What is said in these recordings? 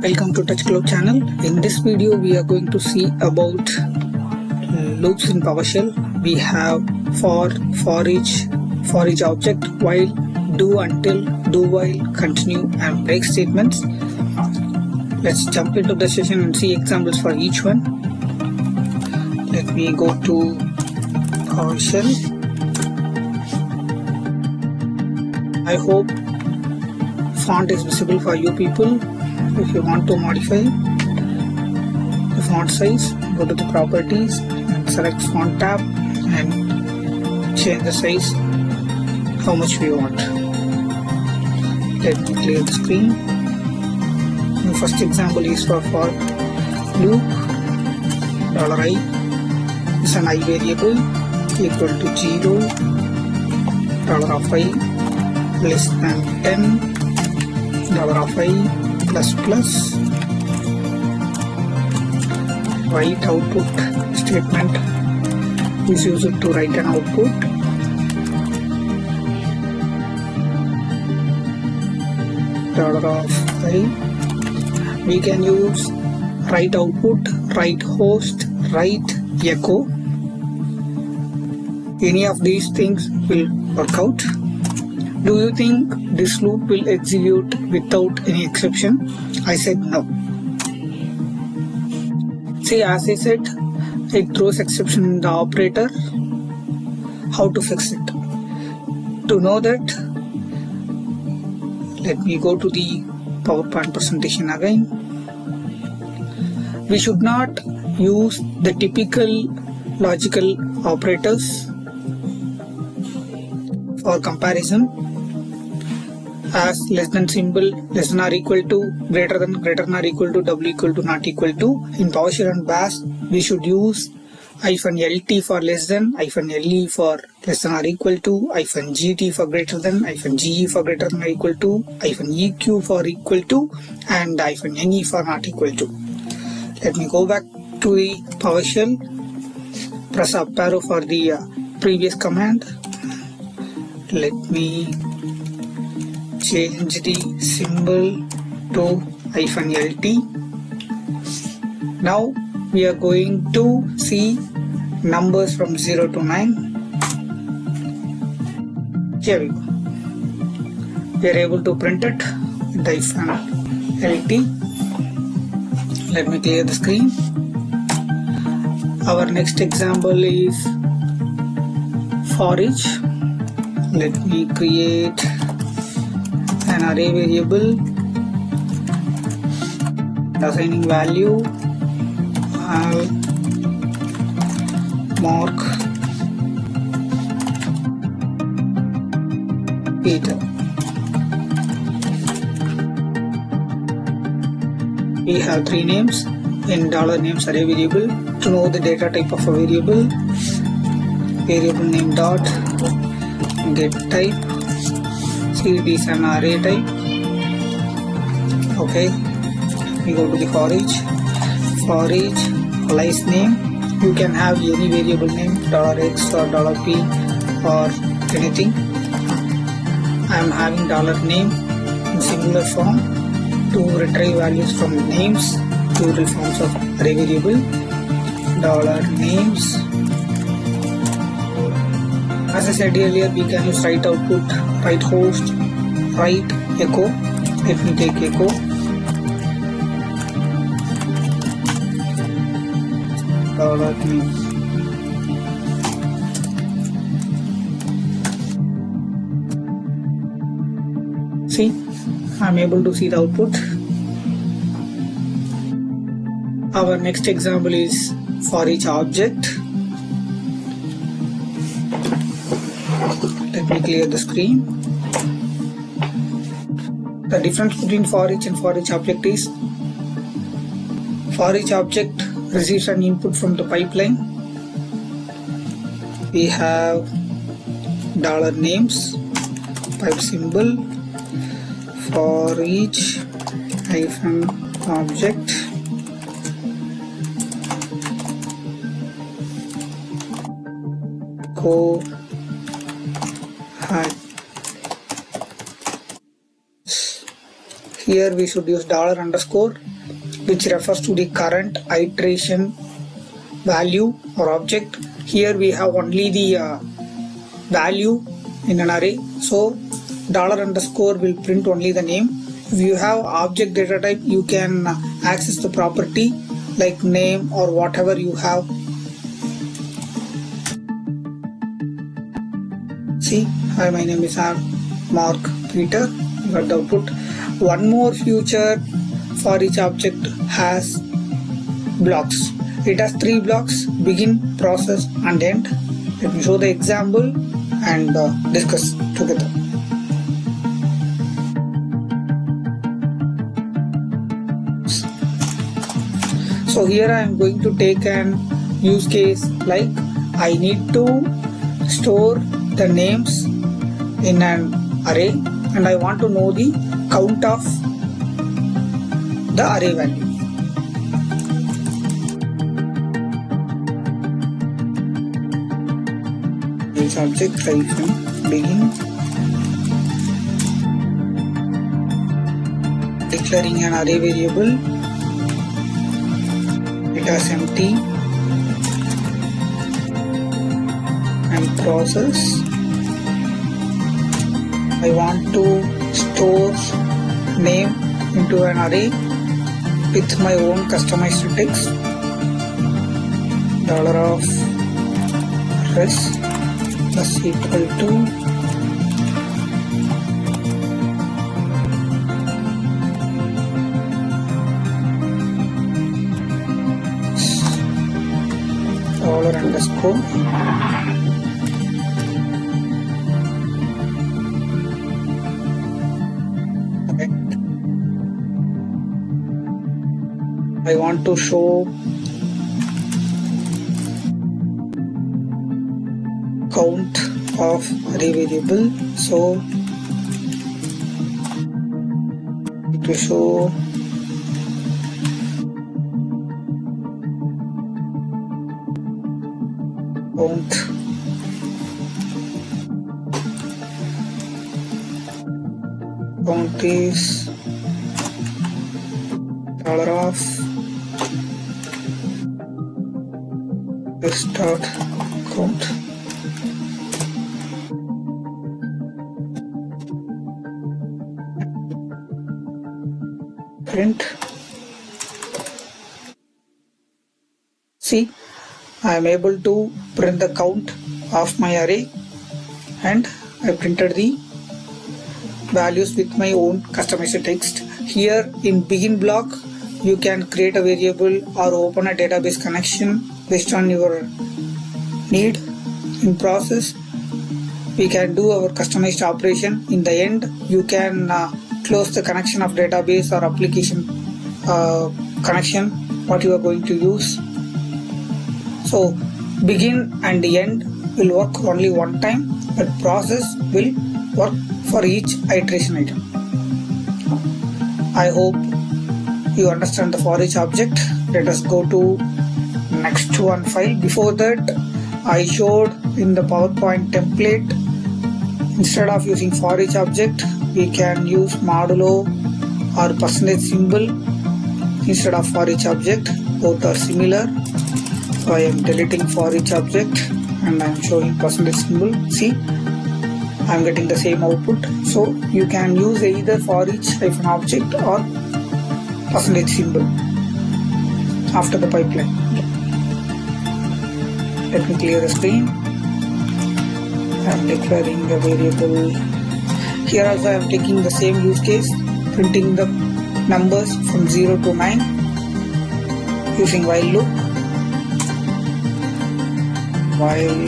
Welcome to TouchCloud channel. In this video we are going to see about loops in PowerShell. We have for each object, while, do, until, do while, continue and break statements. Let's jump into the session and see examples for each one. Let me go to PowerShell. I hope font is visible for you people. If you want to modify the font size, go to the properties and select font tab and change the size how much we want. Let me clear the screen. The first example is for loop $i is an I variable equal to 0, $i less than 10, $i plus plus. Write output statement is used to write an output. $i. We can use write output, write host, write echo. Any of these things will work out. Do you think this loop will execute without any exception? I said no. See, as I said, it throws exception in the operator. How to fix it? To know that, let me go to the PowerPoint presentation again. We should not use the typical logical operators for comparison, as less than symbol, less than or equal to, greater than or equal to, double equal to, not equal to. In PowerShell and Bash, we should use -lt for less than, -le for less than or equal to, -gt for greater than, -ge for greater than or equal to, -eq for equal to, and -ne for not equal to. Let me go back to the PowerShell, press up arrow for the previous command. Let me change the symbol to -lt. Now we are going to see numbers from 0 to 9. Here we go. We are able to print it with the -lt. Let me clear the screen. Our next example is for each. Let me create an array variable, assigning value. I'll mark Peter. We have three names in $names array variable. To know the data type of a variable name dot get type. See, it is an array type. Okay, we go to the for each, alias name. You can have any variable name, $x or $p or anything. I am having $name in singular form to retrieve values from names, plural forms of array variable. $names. As I said earlier, we can use write output, write host, write echo. Let me take echo. $names. See, I am able to see the output. Our next example is for each object. Let me clear the screen. The difference between for each and for each object is, for each object receives an input from the pipeline. We have $names, pipe symbol, for each -object. Go ahead. Here we should use $_, which refers to the current iteration value or object. Here we have only the value in an array, so $_ will print only the name. If you have object data type, you can access the property like name or whatever you have. See, hi, my name is Mark Peter. You got the output. One more feature for each object has blocks. It has 3 blocks: begin, process and end. Let me show the example and discuss together. So here I am going to take an use case like I need to store the names in an array and I want to know the count of the array value. This object begin, declaring an array variable. It has empty and process. I want to store name into an array with my own customized text. $res plus equal to $_ I want to show count of array variable, so to show count is $_ start count. Print. See, I am able to print the count of my array and I printed the values with my own customized text. Here in begin block, you can create a variable or open a database connection based on your need. In process, we can do our customized operation. In the end, you can close the connection of database or application connection what you are going to use. So begin and end will work only one time, but process will work for each iteration item. I hope you understand the for each object. Let us go to next one file. Before that, I showed in the PowerPoint template, instead of using for each object, we can use modulo or percentage symbol instead of for each object. Both are similar. So I am deleting for each object and I am showing percentage symbol. See, I am getting the same output. So you can use either for each -object or percentage symbol after the pipeline. Let me clear the screen. I am declaring a variable. Here also I am taking the same use case, printing the numbers from 0 to 9 using while loop. While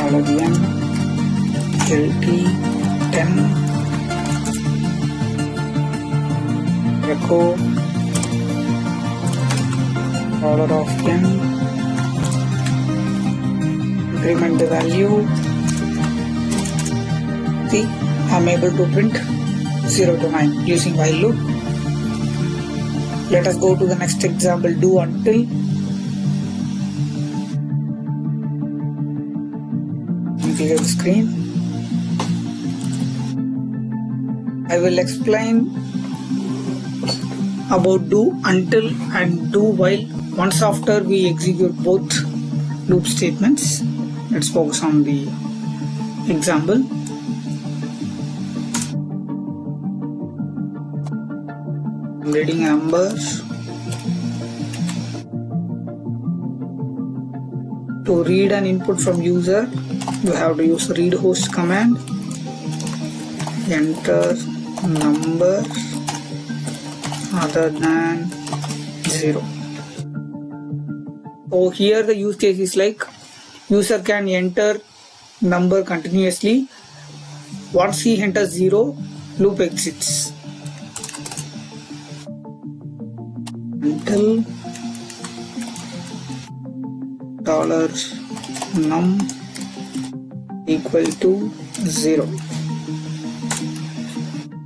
$n lt 10 echo $n, increment the value. See, I am able to print 0 to 9 using while loop. Let us go to the next example, do until. Clear the screen. I will explain about do until and do while once after we execute both loop statements. Let's focus on the example. I'm reading number. To read an input from user, you have to use read host command. Enter number other than 0. So here the use case is like user can enter number continuously. Once he enters 0, loop exits until $num equal to 0.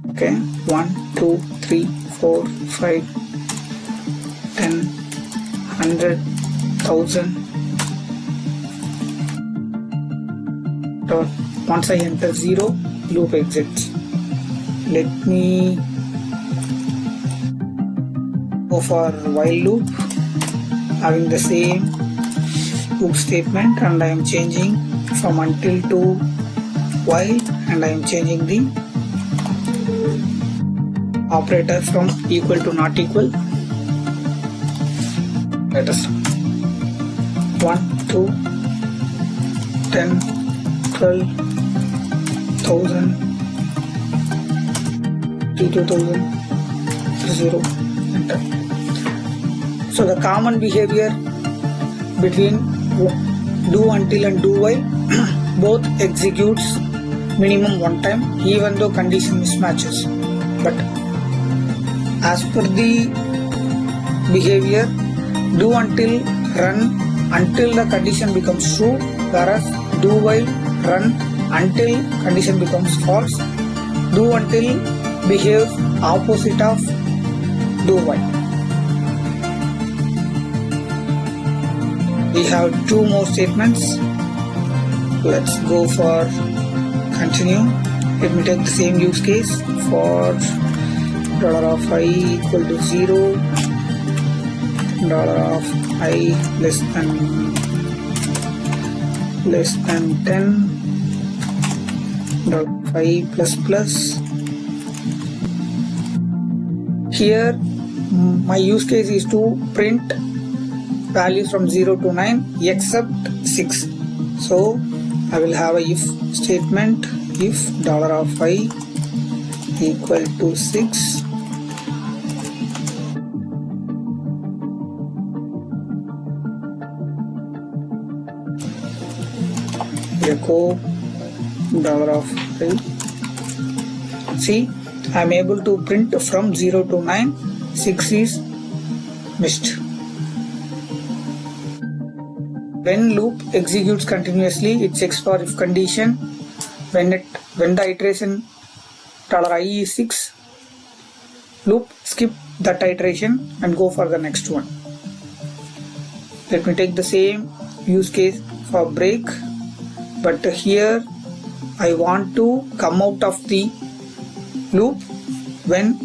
Okay, 1, 2, 3, 4, 5, 10, 100, 1000. Once I enter 0, loop exits. Let me go for while loop, having the same loop statement, and I am changing from until to while, and I am changing the operator from equal to not equal. Let us 1, 2, 10, 12, 1000, 32,000, 0, enter. So the common behavior between do until and do while both executes minimum one time even though condition mismatches. But as per the behavior, do until run until the condition becomes true, whereas do while run until condition becomes false. Do until behaves opposite of do while. We have two more statements. Let's go for continue. Let me take the same use case for $i equal to 0, $i less than 10, $i plus plus. Here my use case is to print values from 0 to 9 except 6. So I will have a if statement. If $i equal to 6, echo $i. See, I am able to print from 0 to 9. 6 is missed. When loop executes continuously, it checks for if condition. When the iteration $i is 6, loop skip that iteration and go for the next one. Let me take the same use case for break, but here I want to come out of the loop when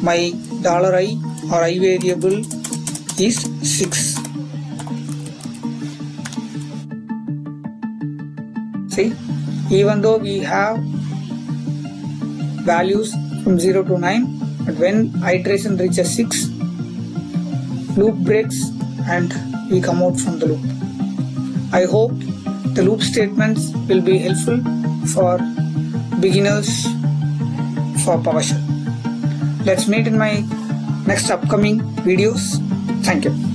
my $i or I variable is 6. See, even though we have values from 0 to 9, but when iteration reaches 6, loop breaks and we come out from the loop. I hope the loop statements will be helpful for beginners for PowerShell. Let's meet in my next upcoming videos. Thank you.